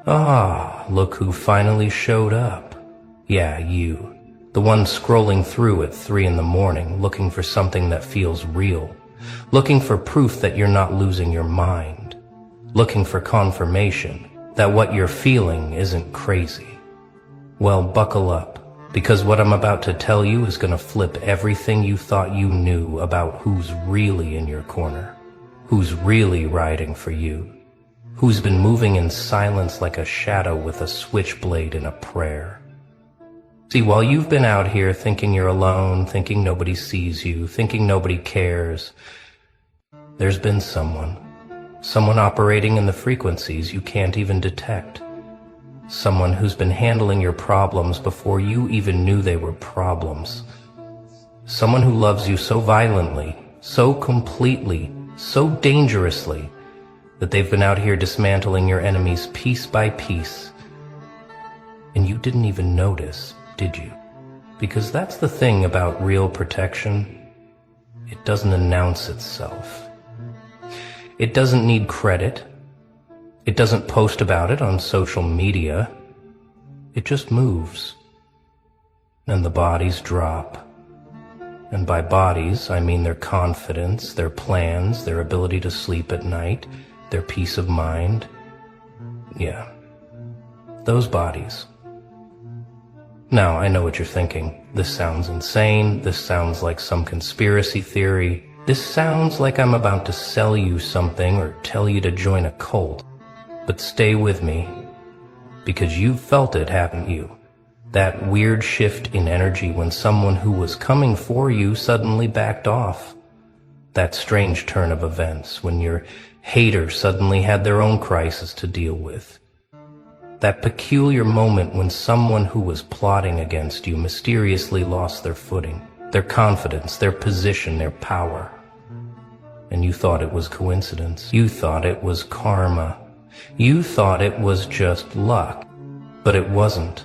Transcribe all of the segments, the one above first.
Ah, look who finally showed up. Yeah, you. The one scrolling through at 3 in the morning, looking for something that feels real. Looking for proof that you're not losing your mind. Looking for confirmation that what you're feeling isn't crazy. Well, buckle up, because what I'm about to tell you is gonna flip everything you thought you knew about who's really in your corner. Who's really riding for you. Who's been moving in silence like a shadow with a switchblade and a prayer. See, while you've been out here thinking you're alone, thinking nobody sees you, thinking nobody cares, there's been someone operating in the frequencies you can't even detect. Someone who's been handling your problems before you even knew they were problems. Someone who loves you so violently, so completely, so dangerously, that they've been out here dismantling your enemies piece by piece. And you didn't even notice, did you? Because that's the thing about real protection. It doesn't announce itself. It doesn't need credit. It doesn't post about it on social media. It just moves. And the bodies drop. And by bodies, I mean their confidence, their plans, their ability to sleep at night, their peace of mind. Yeah, those bodies. Now, I know what you're thinking. This sounds insane. This sounds like some conspiracy theory. This sounds like I'm about to sell you something or tell you to join a cult. But stay with me, because you've felt it, haven't you? That weird shift in energy when someone who was coming for you suddenly backed off. That strange turn of events when your hater suddenly had their own crisis to deal with. That peculiar moment when someone who was plotting against you mysteriously lost their footing, their confidence, their position, their power. And you thought it was coincidence. You thought it was karma. You thought it was just luck. But it wasn't.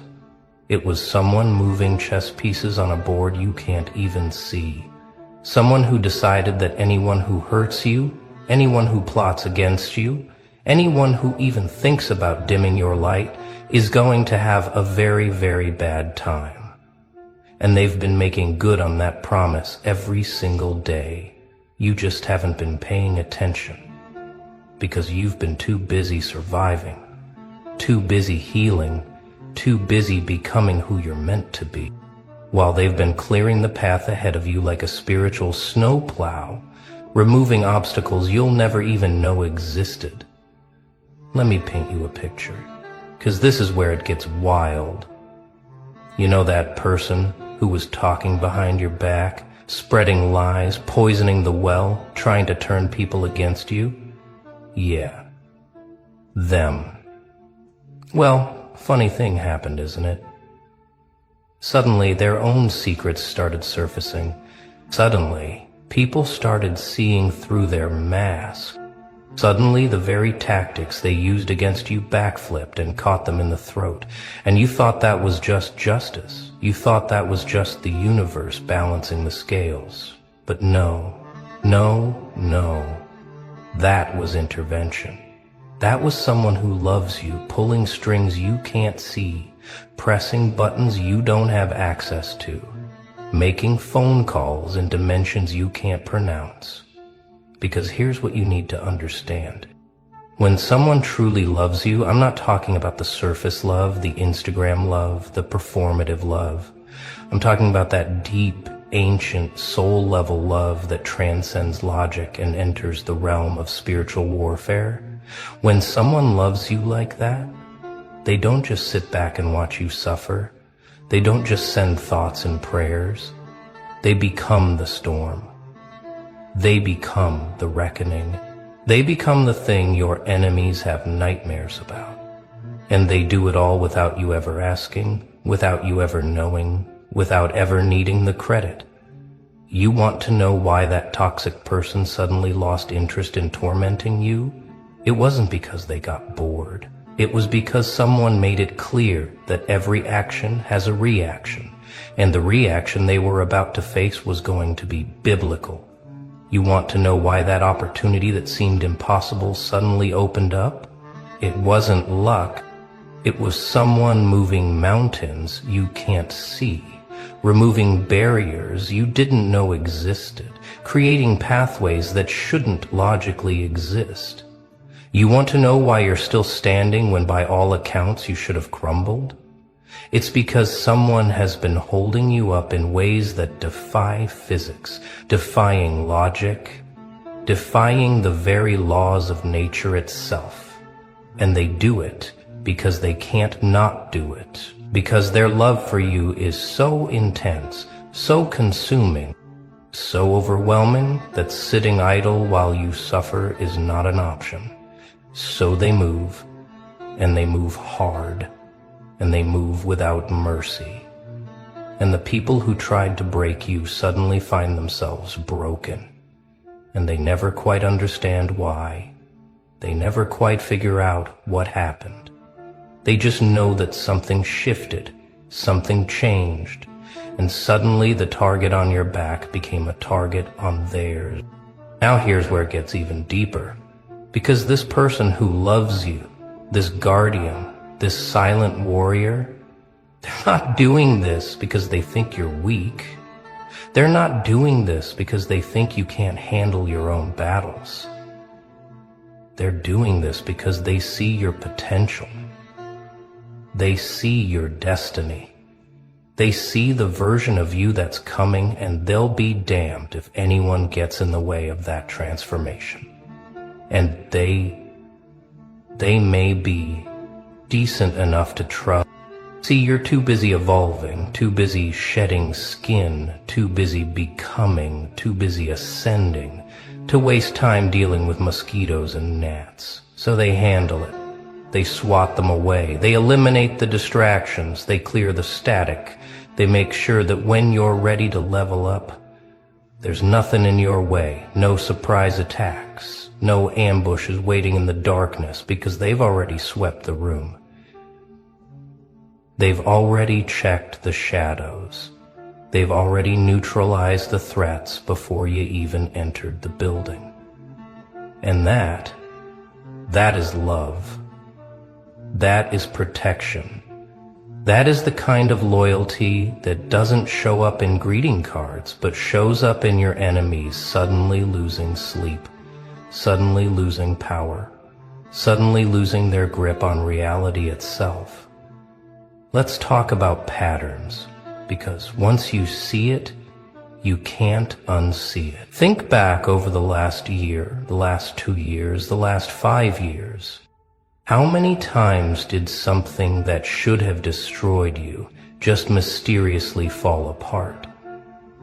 It was someone moving chess pieces on a board you can't even see. Someone who decided that anyone who hurts you, anyone who plots against you, anyone who even thinks about dimming your light is going to have a very, very bad time. And they've been making good on that promise every single day. You just haven't been paying attention because you've been too busy surviving, too busy healing, too busy becoming who you're meant to be, while they've been clearing the path ahead of you like a spiritual snowplow, removing obstacles you'll never even know existed. Let me paint you a picture, because this is where it gets wild. You know that person who was talking behind your back, spreading lies, poisoning the well, trying to turn people against you? Yeah. Them. Well, funny thing happened, isn't it? Suddenly, their own secrets started surfacing. Suddenly, people started seeing through their mask. Suddenly, the very tactics they used against you backflipped and caught them in the throat. And you thought that was just justice. You thought that was just the universe balancing the scales. But no, no, no. That was intervention. That was someone who loves you, pulling strings you can't see, pressing buttons you don't have access to, making phone calls in dimensions you can't pronounce. Because here's what you need to understand. When someone truly loves you, I'm not talking about the surface love, the Instagram love, the performative love. I'm talking about that deep, ancient, soul-level love that transcends logic and enters the realm of spiritual warfare. When someone loves you like that, they don't just sit back and watch you suffer. They don't just send thoughts and prayers. They become the storm. They become the reckoning. They become the thing your enemies have nightmares about. And they do it all without you ever asking, without you ever knowing, without ever needing the credit. You want to know why that toxic person suddenly lost interest in tormenting you? It wasn't because they got bored. It was because someone made it clear that every action has a reaction, and the reaction they were about to face was going to be biblical. You want to know why that opportunity that seemed impossible suddenly opened up? It wasn't luck. It was someone moving mountains you can't see, removing barriers you didn't know existed, creating pathways that shouldn't logically exist. You want to know why you're still standing when by all accounts you should have crumbled? It's because someone has been holding you up in ways that defy physics, defying logic, defying the very laws of nature itself. And they do it because they can't not do it, because their love for you is so intense, so consuming, so overwhelming that sitting idle while you suffer is not an option. So they move, and they move hard, and they move without mercy. And the people who tried to break you suddenly find themselves broken, and they never quite understand why. They never quite figure out what happened. They just know that something shifted, something changed, and suddenly the target on your back became a target on theirs. Now here's where it gets even deeper. Because this person who loves you, this guardian, this silent warrior, they're not doing this because they think you're weak. They're not doing this because they think you can't handle your own battles. They're doing this because they see your potential. They see your destiny. They see the version of you that's coming, and they'll be damned if anyone gets in the way of that transformation. And they may be decent enough to trust. See, you're too busy evolving, too busy shedding skin, too busy becoming, too busy ascending, to waste time dealing with mosquitoes and gnats. So they handle it. They swat them away. They eliminate the distractions. They clear the static. They make sure that when you're ready to level up, there's nothing in your way, no surprise attacks, no ambushes waiting in the darkness, because they've already swept the room. They've already checked the shadows. They've already neutralized the threats before you even entered the building. And that is love. That is protection. That is the kind of loyalty that doesn't show up in greeting cards, but shows up in your enemies suddenly losing sleep, suddenly losing power, suddenly losing their grip on reality itself. Let's talk about patterns, because once you see it, you can't unsee it. Think back over the last year, the last 2 years, the last 5 years. How many times did something that should have destroyed you just mysteriously fall apart?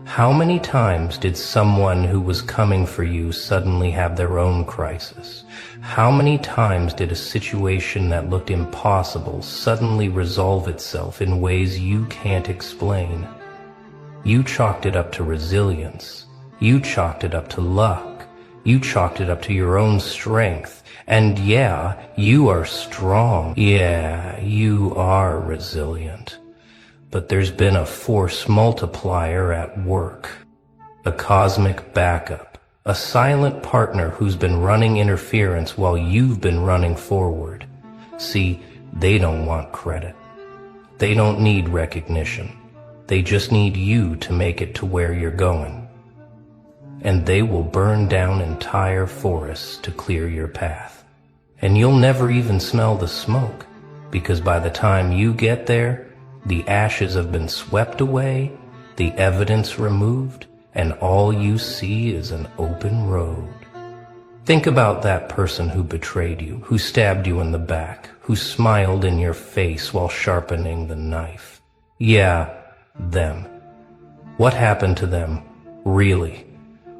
How many times did someone who was coming for you suddenly have their own crisis? How many times did a situation that looked impossible suddenly resolve itself in ways you can't explain? You chalked it up to resilience. You chalked it up to luck. You chalked it up to your own strength. And yeah, you are strong. Yeah, you are resilient. But there's been a force multiplier at work. A cosmic backup. A silent partner who's been running interference while you've been running forward. See, they don't want credit. They don't need recognition. They just need you to make it to where you're going. And they will burn down entire forests to clear your path. And you'll never even smell the smoke, because by the time you get there, the ashes have been swept away, the evidence removed, and all you see is an open road. Think about that person who betrayed you, who stabbed you in the back, who smiled in your face while sharpening the knife. Yeah, them. What happened to them, really?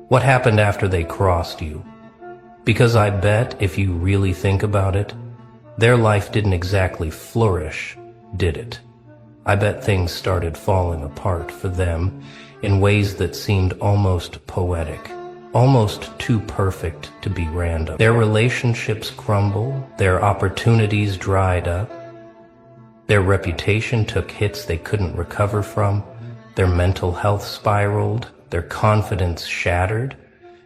What happened after they crossed you? Because I bet if you really think about it, their life didn't exactly flourish, did it? I bet things started falling apart for them in ways that seemed almost poetic, almost too perfect to be random. Their relationships crumbled, their opportunities dried up, their reputation took hits they couldn't recover from, their mental health spiraled, their confidence shattered,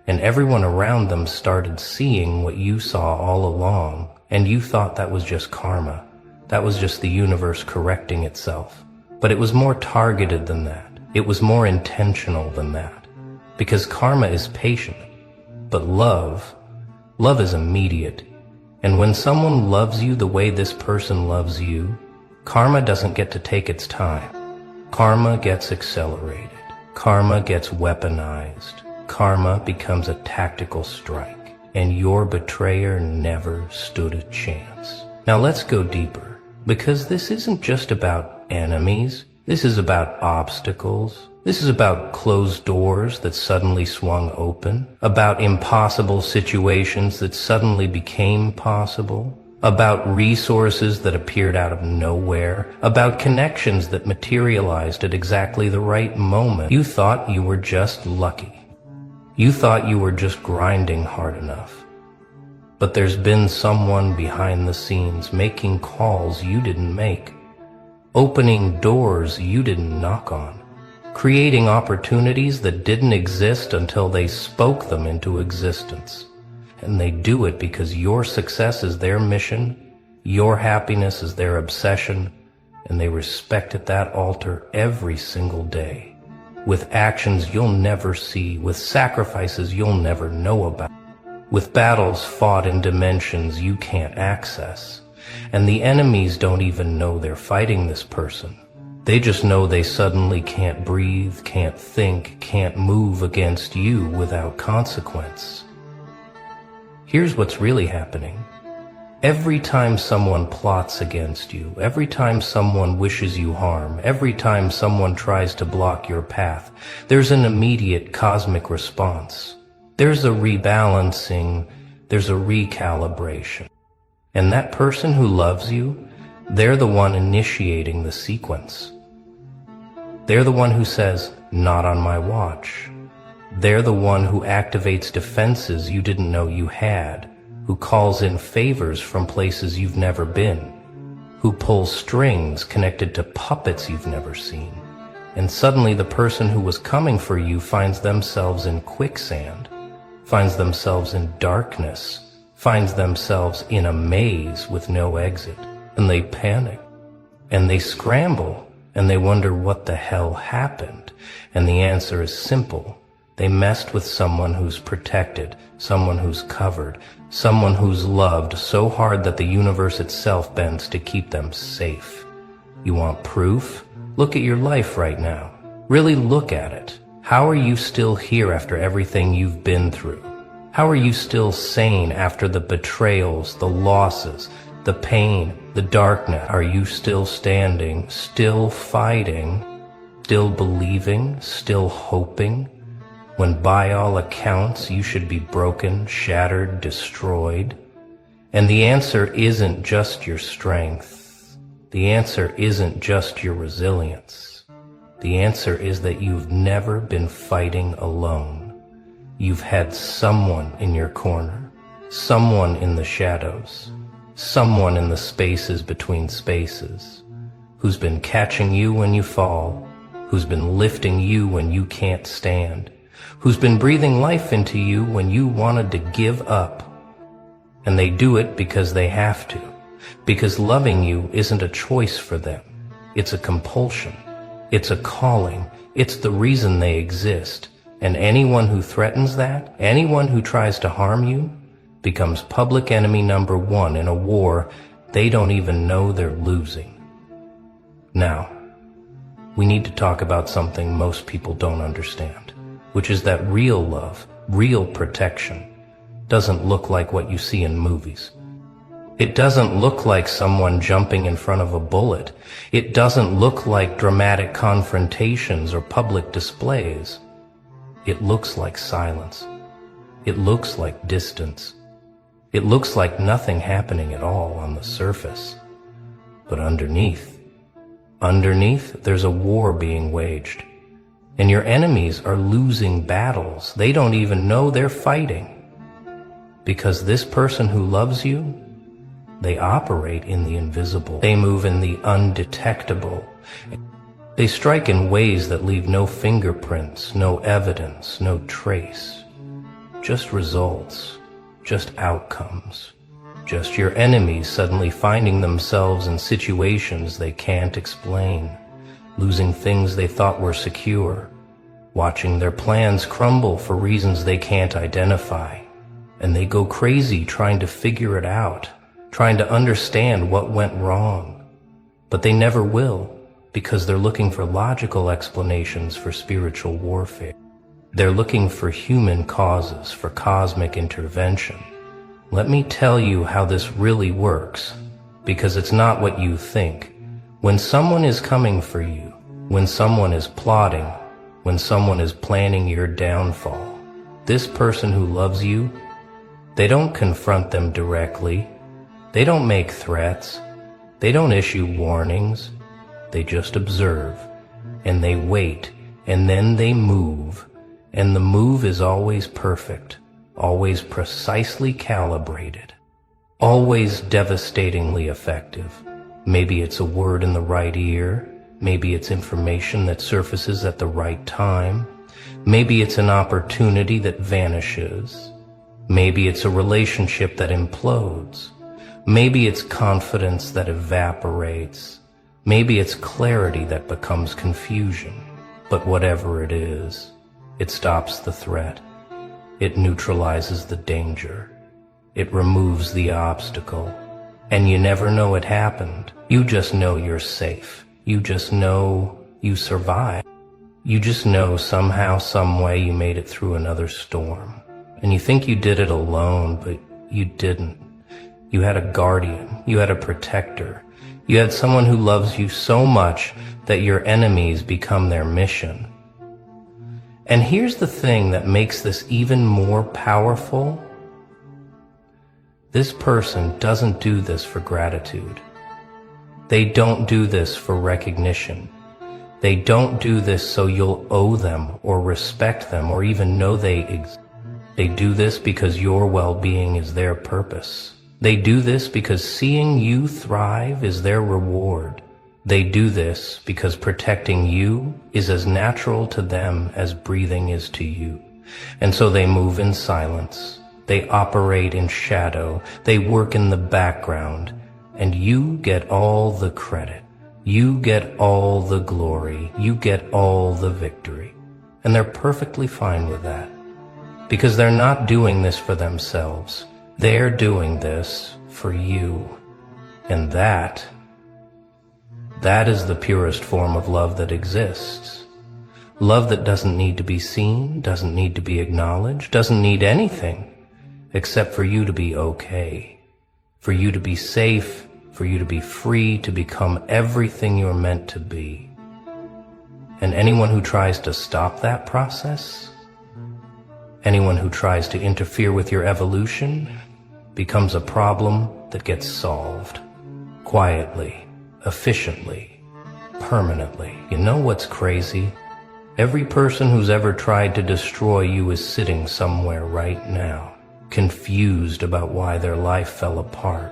and everyone around them started seeing what you saw all along, and you thought that was just karma. That was just the universe correcting itself. But it was more targeted than that. It was more intentional than that. Because karma is patient. But love is immediate. And when someone loves you the way this person loves you, karma doesn't get to take its time. Karma gets accelerated. Karma gets weaponized. Karma becomes a tactical strike. And your betrayer never stood a chance. Now let's go deeper. Because this isn't just about enemies. This is about obstacles. This is about closed doors that suddenly swung open, about impossible situations that suddenly became possible, about resources that appeared out of nowhere, about connections that materialized at exactly the right moment. You thought you were just lucky. You thought you were just grinding hard enough. But there's been someone behind the scenes making calls you didn't make, opening doors you didn't knock on, creating opportunities that didn't exist until they spoke them into existence. And they do it because your success is their mission, your happiness is their obsession, and they respect at that altar every single day, with actions you'll never see, with sacrifices you'll never know about, with battles fought in dimensions you can't access. And the enemies don't even know they're fighting this person. They just know they suddenly can't breathe, can't think, can't move against you without consequence. Here's what's really happening. Every time someone plots against you, every time someone wishes you harm, every time someone tries to block your path, there's an immediate cosmic response. There's a rebalancing, there's a recalibration. And that person who loves you, they're the one initiating the sequence. They're the one who says, "Not on my watch." They're the one who activates defenses you didn't know you had, who calls in favors from places you've never been, who pulls strings connected to puppets you've never seen. And suddenly the person who was coming for you finds themselves in quicksand, finds themselves in darkness, finds themselves in a maze with no exit, and they panic, and they scramble, and they wonder what the hell happened. And the answer is simple. They messed with someone who's protected, someone who's covered, someone who's loved so hard that the universe itself bends to keep them safe. You want proof? Look at your life right now. Really look at it. How are you still here after everything you've been through? How are you still sane after the betrayals, the losses, the pain, the darkness? Are you still standing, still fighting, still believing, still hoping, when by all accounts you should be broken, shattered, destroyed? And the answer isn't just your strength. The answer isn't just your resilience. The answer is that you've never been fighting alone. You've had someone in your corner, someone in the shadows, someone in the spaces between spaces, who's been catching you when you fall, who's been lifting you when you can't stand, who's been breathing life into you when you wanted to give up. And they do it because they have to, because loving you isn't a choice for them. It's a compulsion. It's a calling. It's the reason they exist. And anyone who threatens that, anyone who tries to harm you, becomes public enemy number one in a war they don't even know they're losing. Now, we need to talk about something most people don't understand, which is that real love, real protection, doesn't look like what you see in movies. It doesn't look like someone jumping in front of a bullet. It doesn't look like dramatic confrontations or public displays. It looks like silence. It looks like distance. It looks like nothing happening at all on the surface. But underneath, there's a war being waged. And your enemies are losing battles they don't even know they're fighting. Because this person who loves you, they operate in the invisible. They move in the undetectable. They strike in ways that leave no fingerprints, no evidence, no trace. Just results, just outcomes, just your enemies suddenly finding themselves in situations they can't explain, losing things they thought were secure, watching their plans crumble for reasons they can't identify, and they go crazy trying to figure it out, trying to understand what went wrong. But they never will, because they're looking for logical explanations for spiritual warfare. They're looking for human causes, for cosmic intervention. Let me tell you how this really works, because it's not what you think. When someone is coming for you, when someone is plotting, when someone is planning your downfall, this person who loves you, they don't confront them directly. They don't make threats. They don't issue warnings. They just observe, and they wait, and then they move. And the move is always perfect, always precisely calibrated, always devastatingly effective. Maybe it's a word in the right ear. Maybe it's information that surfaces at the right time. Maybe it's an opportunity that vanishes. Maybe it's a relationship that implodes. Maybe it's confidence that evaporates. Maybe it's clarity that becomes confusion. But whatever it is, it stops the threat. It neutralizes the danger. It removes the obstacle. And you never know it happened. You just know you're safe. You just know you survived. You just know somehow, some way you made it through another storm. And you think you did it alone, but you didn't. You had a guardian. You had a protector. You had someone who loves you so much that your enemies become their mission. And here's the thing that makes this even more powerful. This person doesn't do this for gratitude. They don't do this for recognition. They don't do this so you'll owe them or respect them or even know they exist. They do this because your well-being is their purpose. They do this because seeing you thrive is their reward. They do this because protecting you is as natural to them as breathing is to you. And so they move in silence. They operate in shadow. They work in the background. And you get all the credit. You get all the glory. You get all the victory. And they're perfectly fine with that. Because they're not doing this for themselves. They're doing this for you. And that is the purest form of love that exists. Love that doesn't need to be seen, doesn't need to be acknowledged, doesn't need anything except for you to be okay, for you to be safe, for you to be free to become everything you're meant to be. And anyone who tries to stop that process, anyone who tries to interfere with your evolution, becomes a problem that gets solved quietly, efficiently, permanently. You know what's crazy? Every person who's ever tried to destroy you is sitting somewhere right now, confused about why their life fell apart,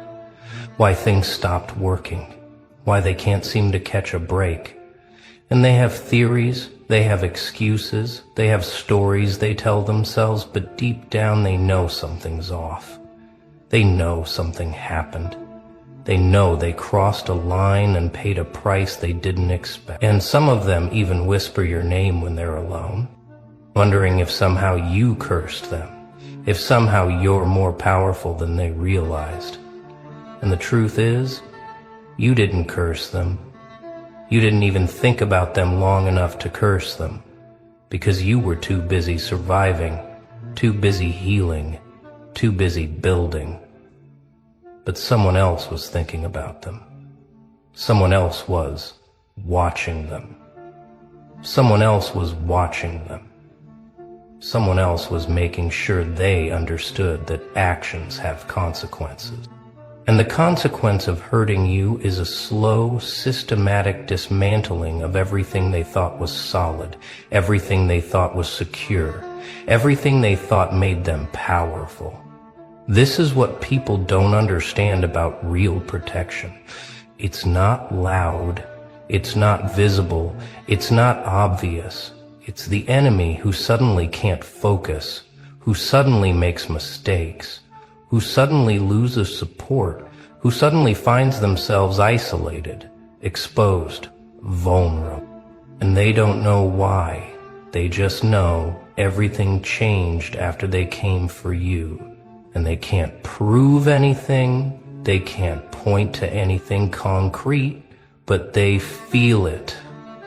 why things stopped working, why they can't seem to catch a break. And they have theories, they have excuses, they have stories they tell themselves, but deep down they know something's off. They know something happened. They know they crossed a line and paid a price they didn't expect. And some of them even whisper your name when they're alone, wondering if somehow you cursed them, if somehow you're more powerful than they realized. And the truth is, you didn't curse them. You didn't even think about them long enough to curse them, because you were too busy surviving, too busy healing, too busy building. But someone else was thinking about them. Someone else was watching them. Someone else was watching them. Someone else was making sure they understood that actions have consequences. And the consequence of hurting you is a slow, systematic dismantling of everything they thought was solid, everything they thought was secure, everything they thought made them powerful. This is what people don't understand about real protection. It's not loud. It's not visible. It's not obvious. It's the enemy who suddenly can't focus, who suddenly makes mistakes, who suddenly loses support, who suddenly finds themselves isolated, exposed, vulnerable. And they don't know why. They just know everything changed after they came for you. And they can't prove anything, they can't point to anything concrete, but they feel it.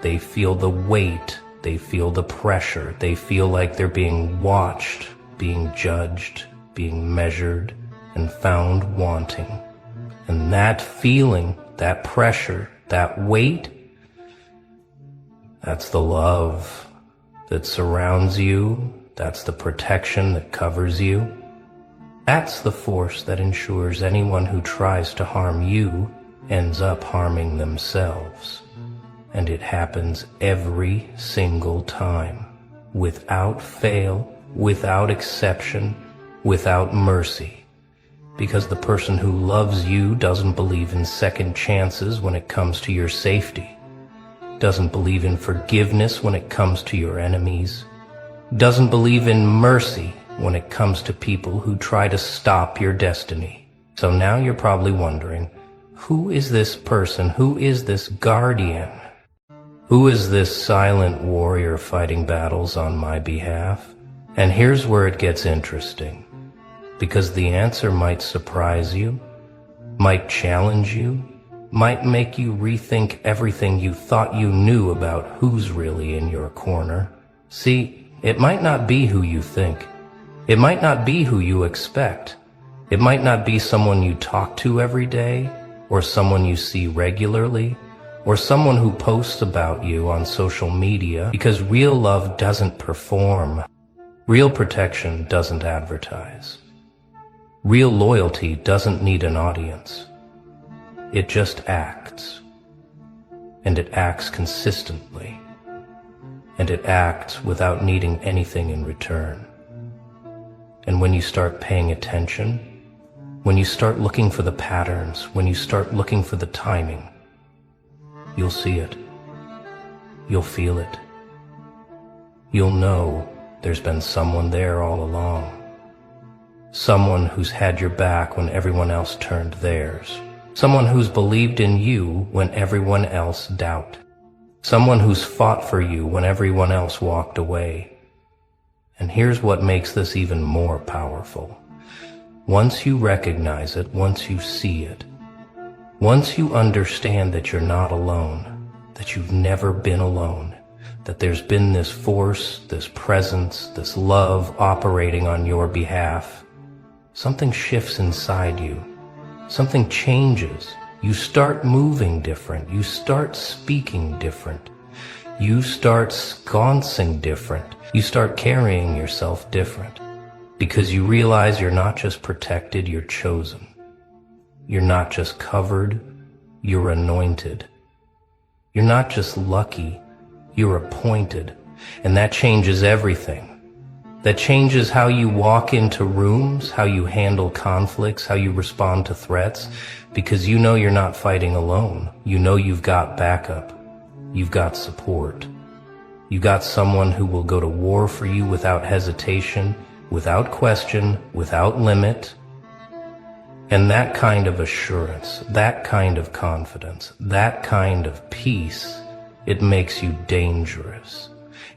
They feel the weight, they feel the pressure, they feel like they're being watched, being judged, being measured, and found wanting. And that feeling, that pressure, that weight, that's the love that surrounds you, that's the protection that covers you. That's the force that ensures anyone who tries to harm you ends up harming themselves. And it happens every single time, without fail, without exception, without mercy. Because the person who loves you doesn't believe in second chances when it comes to your safety, doesn't believe in forgiveness when it comes to your enemies, doesn't believe in mercy when it comes to people who try to stop your destiny. So now you're probably wondering, who is this person? Who is this guardian? Who is this silent warrior fighting battles on my behalf? And here's where it gets interesting, because the answer might surprise you, might challenge you, might make you rethink everything you thought you knew about who's really in your corner. See, it might not be who you think. It might not be who you expect. It might not be someone you talk to every day, or someone you see regularly, or someone who posts about you on social media, because real love doesn't perform. Real protection doesn't advertise. Real loyalty doesn't need an audience. It just acts. And it acts consistently. And it acts without needing anything in return. And when you start paying attention, when you start looking for the patterns, when you start looking for the timing, you'll see it. You'll feel it. You'll know there's been someone there all along. Someone who's had your back when everyone else turned theirs. Someone who's believed in you when everyone else doubted. Someone who's fought for you when everyone else walked away. And here's what makes this even more powerful. Once you recognize it, once you see it, once you understand that you're not alone, that you've never been alone, that there's been this force, this presence, this love operating on your behalf, something shifts inside you. Something changes. You start moving different. You start speaking different. You start sconcing different. You start carrying yourself different. Because you realize you're not just protected, you're chosen. You're not just covered, you're anointed. You're not just lucky, you're appointed. And that changes everything. That changes how you walk into rooms, how you handle conflicts, how you respond to threats, because you know you're not fighting alone. You know you've got backup. You've got support. You got someone who will go to war for you without hesitation, without question, without limit. And that kind of assurance, that kind of confidence, that kind of peace, it makes you dangerous.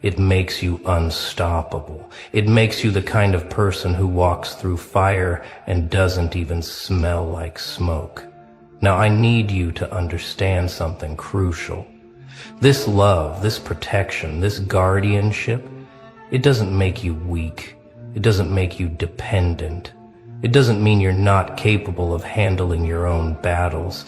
It makes you unstoppable. It makes you the kind of person who walks through fire and doesn't even smell like smoke. Now I need you to understand something crucial. This love, this protection, this guardianship, it doesn't make you weak. It doesn't make you dependent. It doesn't mean you're not capable of handling your own battles.